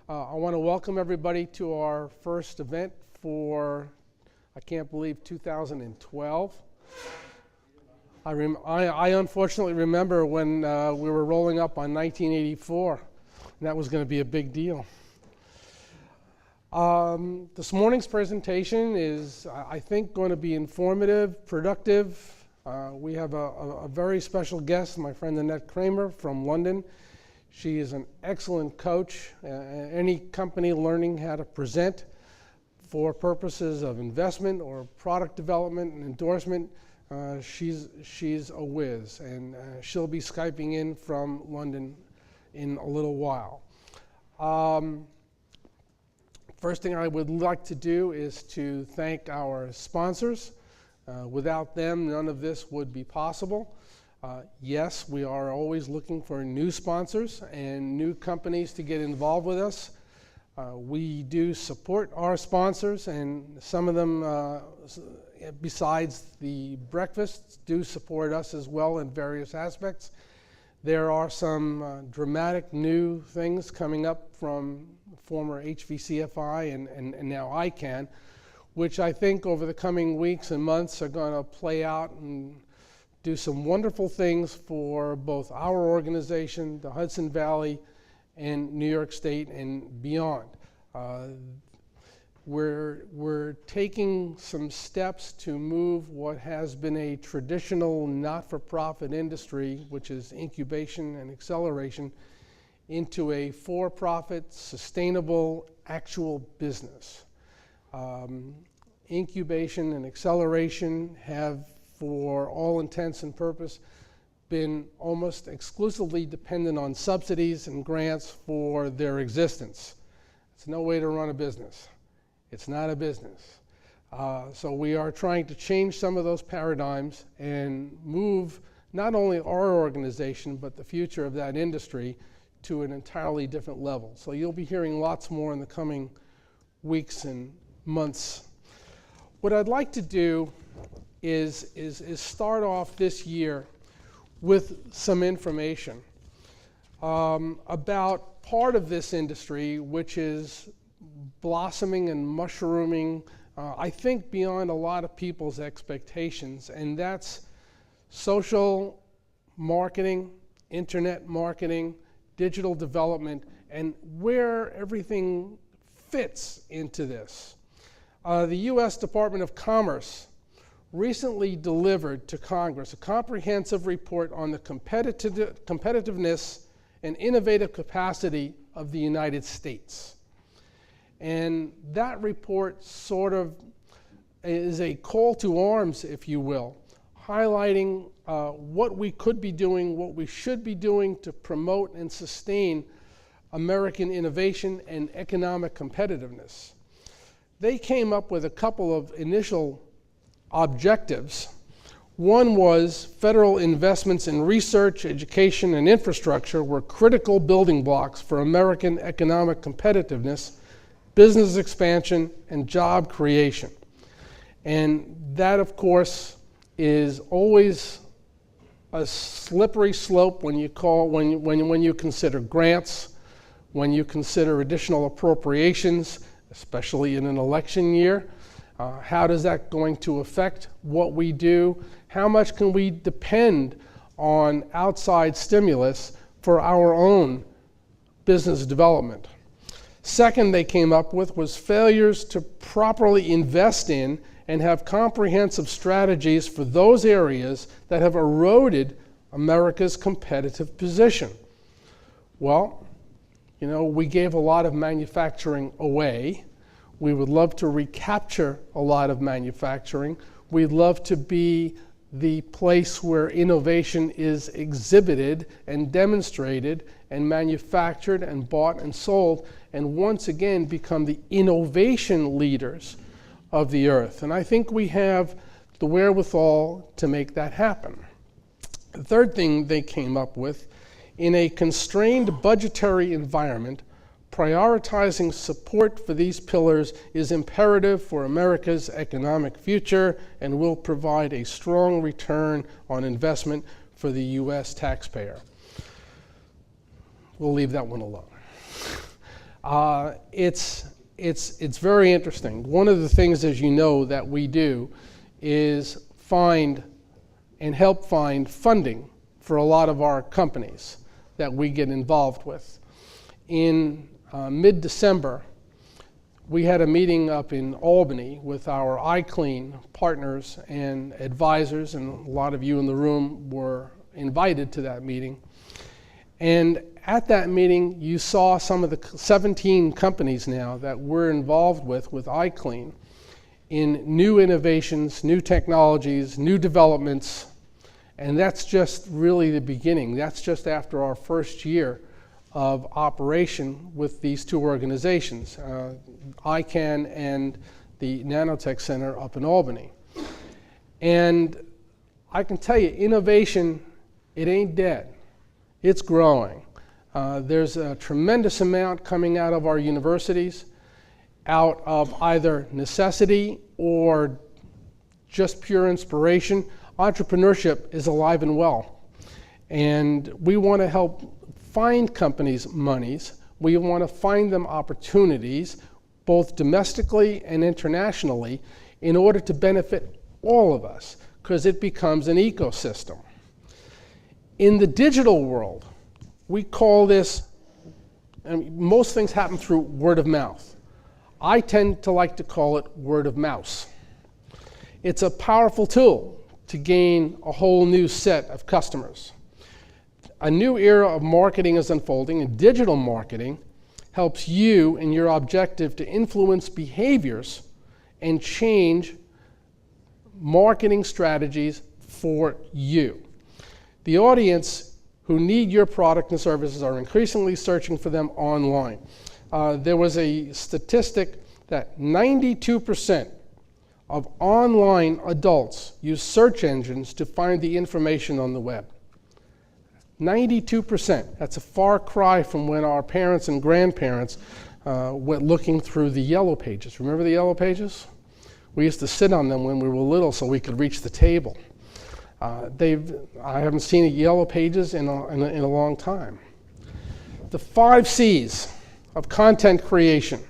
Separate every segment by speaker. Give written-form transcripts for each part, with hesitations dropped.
Speaker 1: I want to welcome everybody to our first event for, I can't believe, 2012. I unfortunately remember when we were rolling up on 1984, and that was going to be a big deal. This morning's presentation is, I think, going to be informative, productive. We have a very special guest, my friend Annette Kramer from London. She is an excellent coach. Any company learning how to present for purposes of investment or product development and endorsement, she's a whiz, and she'll be Skyping in from London in a little while. First thing I would like to do is to thank our sponsors. Without them, none of this would be possible. Yes, we are always looking for new sponsors and new companies to get involved with us. We do support our sponsors, and some of them, besides the breakfasts, do support us as well in various aspects. There are some dramatic new things coming up from former HVCFI and now ICANN, which I think over the coming weeks and months are going to play out and do some wonderful things for both our organization, the Hudson Valley, and New York State and beyond. We're taking some steps to move what has been a traditional not-for-profit industry, which is incubation and acceleration, into a for-profit, sustainable, actual business. Incubation and acceleration have, for all intents and purpose, been almost exclusively dependent on subsidies and grants for their existence. It's no way to run a business. It's not a business. So we are trying to change some of those paradigms and move not only our organization, but the future of that industry to an entirely different level. So you'll be hearing lots more in the coming weeks and months. What I'd like to do is start off this year with some information about part of this industry which is blossoming and mushrooming, I think, beyond a lot of people's expectations, and that's social marketing, internet marketing, digital development, and where everything fits into this. The U.S. Department of Commerce recently delivered to Congress a comprehensive report on the competitiveness and innovative capacity of the United States. And that report sort of is a call to arms, if you will, highlighting what we could be doing, what we should be doing to promote and sustain American innovation and economic competitiveness. They came up with a couple of initial objectives. One was federal investments in research, education, and infrastructure were critical building blocks for American economic competitiveness, business expansion, and job creation. And that, of course, is always a slippery slope when you consider grants, when you consider additional appropriations, especially in an election year. How does that going to affect what we do? How much can we depend on outside stimulus for our own business development? Second, they came up with was failures to properly invest in and have comprehensive strategies for those areas that have eroded America's competitive position. Well, you know, we gave a lot of manufacturing away. We would love to recapture a lot of manufacturing. We'd love to be the place where innovation is exhibited and demonstrated and manufactured and bought and sold, and once again become the innovation leaders of the earth. And I think we have the wherewithal to make that happen. The third thing they came up with, in a constrained budgetary environment, prioritizing support for these pillars is imperative for America's economic future and will provide a strong return on investment for the U.S. taxpayer. We'll leave that one alone. It's very interesting. One of the things, as you know, that we do is find and help find funding for a lot of our companies that we get involved with. In mid-December, we had a meeting up in Albany with our iClean partners and advisors, and a lot of you in the room were invited to that meeting. And at that meeting, you saw some of the 17 companies now that we're involved with iClean in new innovations, new technologies, new developments, and that's just really the beginning. That's just after our first year of operation with these two organizations, ICANN and the Nanotech Center up in Albany. And I can tell you, innovation, it ain't dead. It's growing. There's a tremendous amount coming out of our universities, out of either necessity or just pure inspiration. Entrepreneurship is alive and well. And we want to help find companies monies. We want to find them opportunities, both domestically and internationally, in order to benefit all of us, because it becomes an ecosystem. In the digital world, we call this, most things happen through word of mouth. I tend to like to call it word of mouse. It's a powerful tool to gain a whole new set of customers. A new era of marketing is unfolding, and digital marketing helps you in your objective to influence behaviors and change marketing strategies for you. The audience who need your product and services are increasingly searching for them online. There was a statistic that 92% of online adults use search engines to find the information on the web. 92%. That's a far cry from when our parents and grandparents went looking through the yellow pages. Remember the yellow pages? We used to sit on them when we were little so we could reach the table. I haven't seen yellow pages in a long time. The 5 C's of content creation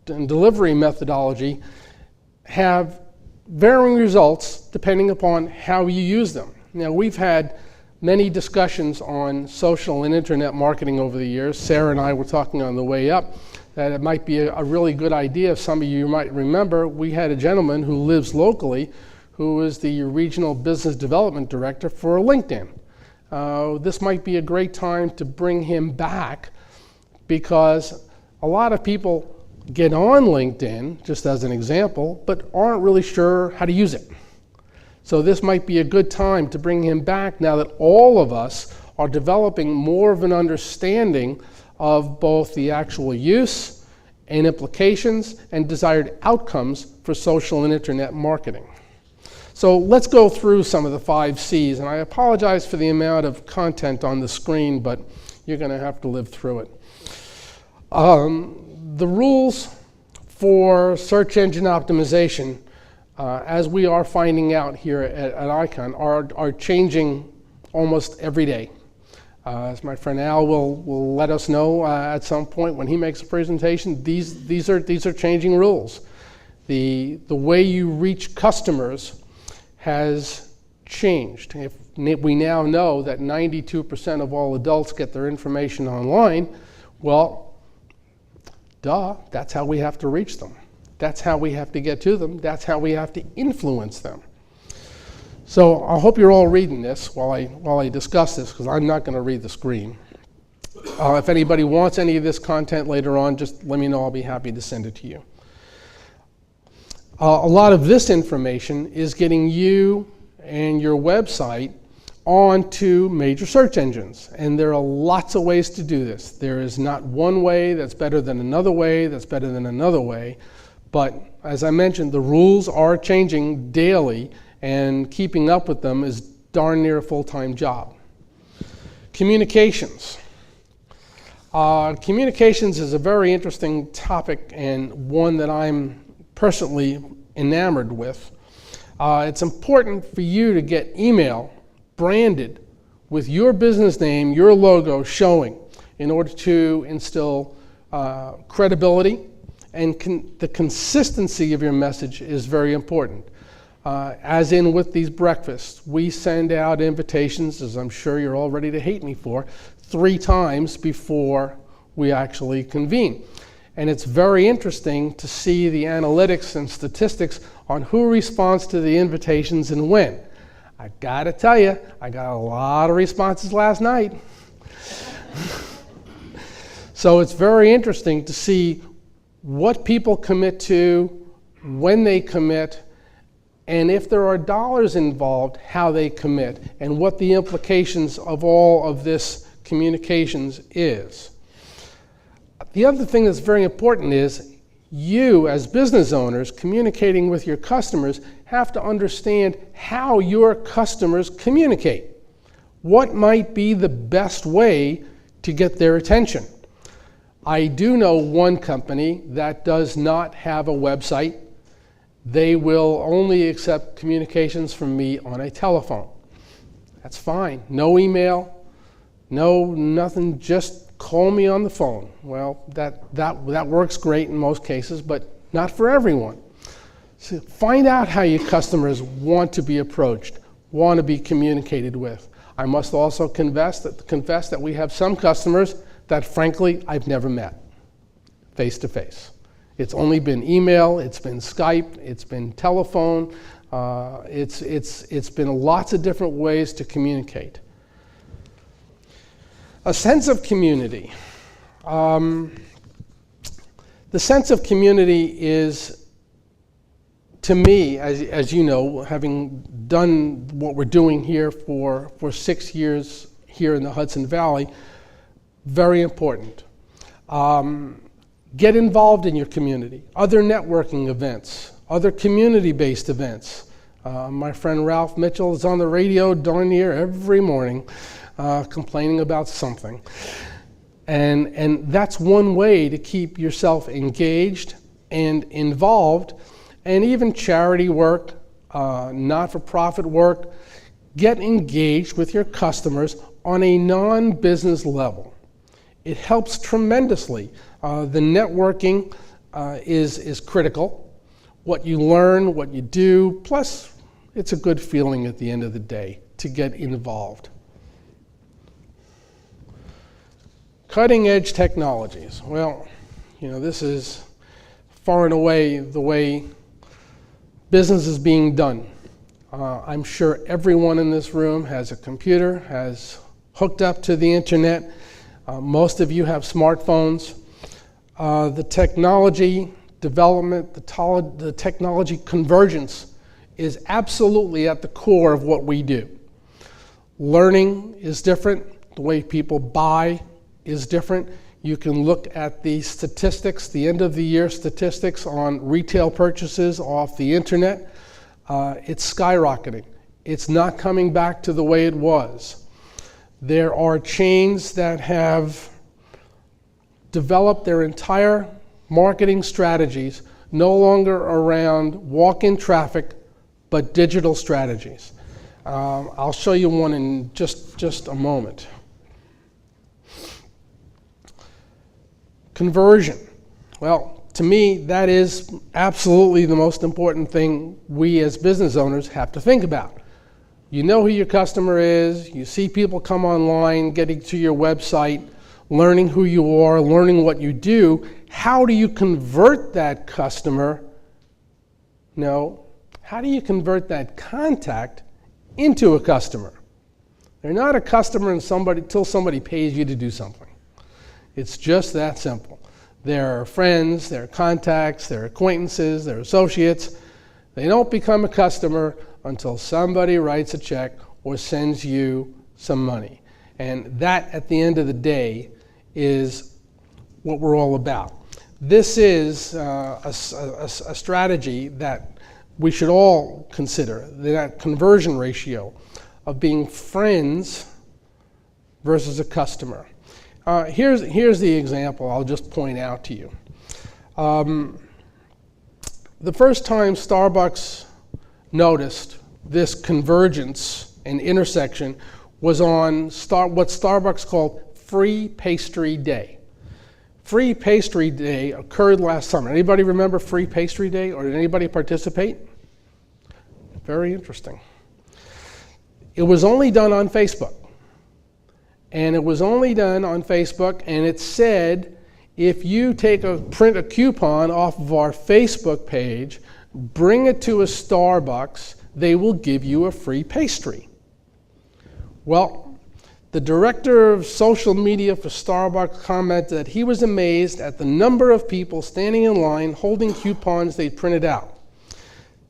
Speaker 1: and delivery methodology have varying results depending upon how you use them. Now, we've had many discussions on social and internet marketing over the years. Sarah and I were talking on the way up that it might be a really good idea. Some of you might remember we had a gentleman who lives locally who is the regional business development director for LinkedIn. This might be a great time to bring him back, because a lot of people get on LinkedIn, just as an example, but aren't really sure how to use it. So this might be a good time to bring him back now that all of us are developing more of an understanding of both the actual use and implications and desired outcomes for social and internet marketing. So let's go through some of the 5 C's, and I apologize for the amount of content on the screen, but you're going to have to live through it. The rules for search engine optimization, as we are finding out here at ICON, are changing almost every day. As my friend Al will let us know at some point when he makes a presentation, these are changing rules. The way you reach customers has changed. If we now know that 92% of all adults get their information online, well, duh, that's how we have to reach them. That's how we have to get to them. That's how we have to influence them. So I hope you're all reading this while I discuss this, because I'm not going to read the screen. If anybody wants any of this content later on, just let me know. I'll be happy to send it to you. A lot of this information is getting you and your website onto major search engines, and there are lots of ways to do this. There is not one way that's better than another way that's better than another way, but as I mentioned, the rules are changing daily, and keeping up with them is darn near a full-time job. Communications. Communications is a very interesting topic, and one that I'm personally enamored with. It's important for you to get email branded with your business name, your logo showing, in order to instill credibility, and the consistency of your message is very important. As in with these breakfasts, we send out invitations, as I'm sure you're all ready to hate me for, 3 times before we actually convene. And it's very interesting to see the analytics and statistics on who responds to the invitations and when. I gotta tell you, I got a lot of responses last night. So it's very interesting to see what people commit to, when they commit, and if there are dollars involved, how they commit, and what the implications of all of this communications is. The other thing that's very important is you, as business owners, communicating with your customers, have to understand how your customers communicate. What might be the best way to get their attention? I do know one company that does not have a website. They will only accept communications from me on a telephone. That's fine. No email, nothing, just call me on the phone. Well, that works great in most cases, but not for everyone. So find out how your customers want to be approached, want to be communicated with. I must also confess that we have some customers that, frankly, I've never met face to face. It's only been email, it's been Skype, it's been telephone, it's been lots of different ways to communicate. A sense of community. The sense of community is, to me, as you know, having done what we're doing here for 6 years here in the Hudson Valley, very important. Get involved in your community, other networking events, other community-based events. My friend Ralph Mitchell is on the radio darn near every morning complaining about something. And that's one way to keep yourself engaged and involved. And even charity work, not-for-profit work, get engaged with your customers on a non-business level. It helps tremendously. The networking is critical. What you learn, what you do, plus it's a good feeling at the end of the day to get involved. Cutting edge technologies. Well, this is far and away the way business is being done. I'm sure everyone in this room has a computer, has hooked up to the internet. Most of you have smartphones. The technology development, the technology convergence is absolutely at the core of what we do. Learning is different. The way people buy is different. You can look at the statistics, the end of the year statistics on retail purchases off the internet. It's skyrocketing. It's not coming back to the way it was. There are chains that have developed their entire marketing strategies no longer around walk-in traffic, but digital strategies. I'll show you one in just a moment. Conversion. Well, to me, that is absolutely the most important thing we as business owners have to think about. You know who your customer is, you see people come online, getting to your website, learning who you are, learning what you do. How do you convert that customer? No, how do you convert that contact into a customer? They're not a customer until somebody pays you to do something. It's just that simple. They're friends, they're contacts, they're acquaintances, they're associates. They don't become a customer until somebody writes a check or sends you some money. And that, at the end of the day, is what we're all about. This is a strategy that we should all consider, that conversion ratio of being friends versus a customer. Here's the example I'll just point out to you. The first time Starbucks noticed this convergence and intersection was on what Starbucks called Free Pastry Day. Free Pastry Day occurred last summer. Anybody remember Free Pastry Day, or did anybody participate? Very interesting. It was only done on Facebook. And it was only done on Facebook, and it said, if you print a coupon off of our Facebook page, bring it to a Starbucks, they will give you a free pastry. Well, the director of social media for Starbucks commented that he was amazed at the number of people standing in line holding coupons they printed out.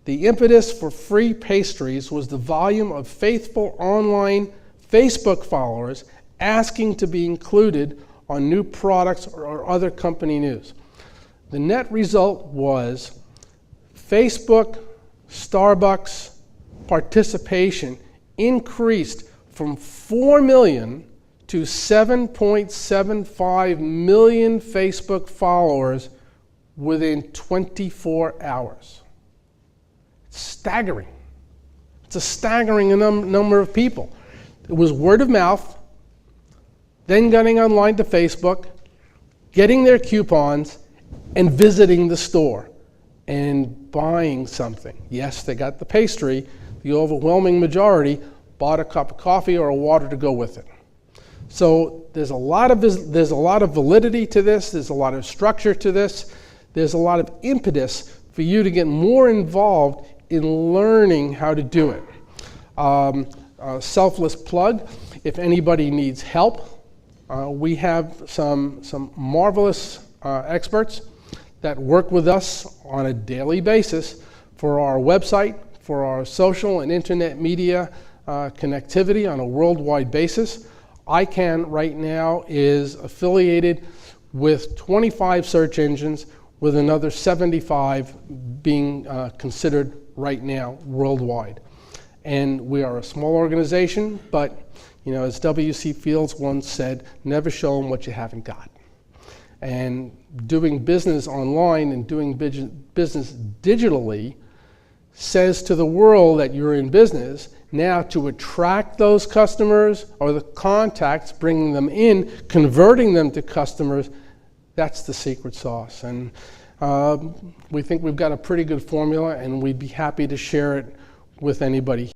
Speaker 1: The impetus for free pastries was the volume of faithful online Facebook followers asking to be included on new products or other company news. The net result was Facebook, Starbucks participation increased from 4 million to 7.75 million Facebook followers within 24 hours. It's staggering. It's a staggering number of people. It was word of mouth, then getting online to Facebook, getting their coupons, and visiting the store and buying something. Yes, they got the pastry. The overwhelming majority bought a cup of coffee or a water to go with it. So there's a lot of validity to this. There's a lot of structure to this. There's a lot of impetus for you to get more involved in learning how to do it. Selfless plug, if anybody needs help, we have some marvelous experts that work with us on a daily basis for our website, for our social and internet media connectivity on a worldwide basis. ICANN right now is affiliated with 25 search engines, with another 75 being considered right now worldwide. And we are a small organization, but as W.C. Fields once said, never show them what you haven't got. And doing business online and doing business digitally says to the world that you're in business. Now, to attract those customers or the contacts, bringing them in, converting them to customers, that's the secret sauce. And we think we've got a pretty good formula, and we'd be happy to share it with anybody.